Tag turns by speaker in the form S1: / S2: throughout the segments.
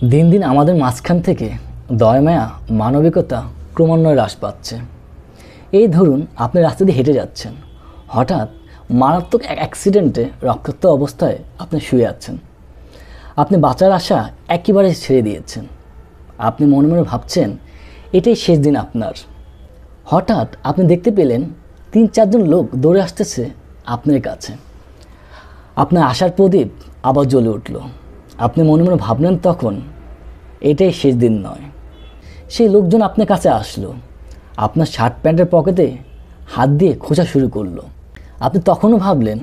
S1: দিন দিন আমাদের মাঝখান থেকে দয়া মায়া মানবিকতা ক্রমান্বয়ে হ্রাস পাচ্ছে। এই ধরুন আপনি রাস্তা দিয়ে হেঁটে যাচ্ছেন, হঠাৎ মারাত্মক এক অ্যাক্সিডেন্টে রক্তাক্ত অবস্থায় আপনি শুয়ে আছেন। আপনি বাঁচার আশা একেবারে ছেড়ে দিয়েছেন। আপনি মনে মনে ভাবছেন এটাই শেষ দিন আপনার। হঠাৎ আপনি দেখতে পেলেন ৩-৪ জন লোক দৌড়ে আসতেছে আপনার কাছে। আপনার আশার প্রদীপ আবার জ্বলে উঠল। আপনি মনে মনে ভাবলেন তখন এটাই শেষ দিন নয়। সেই লোকজন আপনার কাছে আসলো, আপনার শার্ট প্যান্টের পকেটে হাত দিয়ে খোঁজা শুরু করলো। আপনি তখনও ভাবলেন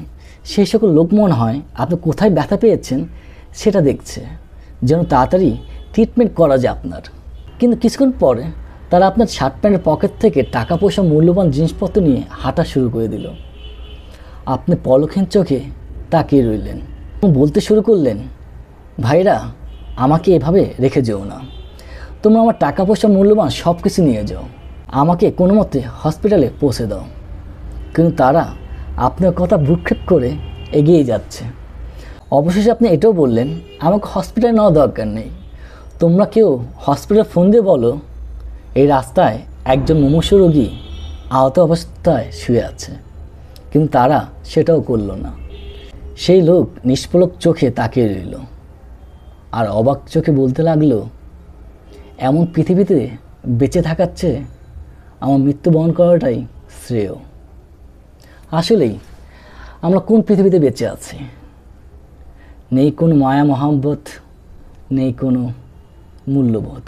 S1: সেই সকল লোক মনে হয় আপনি কোথায় ব্যথা পেয়েছেন সেটা দেখছে, যেন তাড়াতাড়ি ট্রিটমেন্ট করা যায় আপনার। কিন্তু কিছুক্ষণ পরে তারা আপনার শার্ট প্যান্টের পকেট থেকে টাকা পয়সা মূল্যবান জিনিসপত্র নিয়ে হাঁটা শুরু করে দিল। আপনি পলকহীন চোখে তাকিয়ে রইলেন। বলতে শুরু করলেন, ভাইরা, আমাকে এভাবে রেখে যেও না। তোমরা আমার টাকা পয়সা মূল্যবান সব কিছু নিয়ে যাও, আমাকে কোনো মতে হসপিটালে পৌঁছে দাও। কিন্তু তারা আপনার কথা ভ্রুক্ষেপ করে এগিয়ে যাচ্ছে। অবশেষে আপনি এটাও বললেন, আমাকে হসপিটালে নেওয়া দরকার নেই। তোমরা কেউ হসপিটালে ফোন দিয়ে বলো এই রাস্তায় একজন মুমূর্ষু রোগী আহত অবস্থায় শুয়ে আছে। কিন্তু তারা সেটাও করল না। সেই লোক নিষ্পলক চোখে তাকিয়ে রইল আর অবাক চোখে বলতে লাগলো, এমন পৃথিবীতে বেঁচে থাকার চেয়ে আমার মৃত্যুবরণ করাটাই শ্রেয়। আসলেই আমরা কোন পৃথিবীতে বেঁচে আছি? নেই কোনো মায়া মহব্বত, নেই কোনো মূল্যবোধ।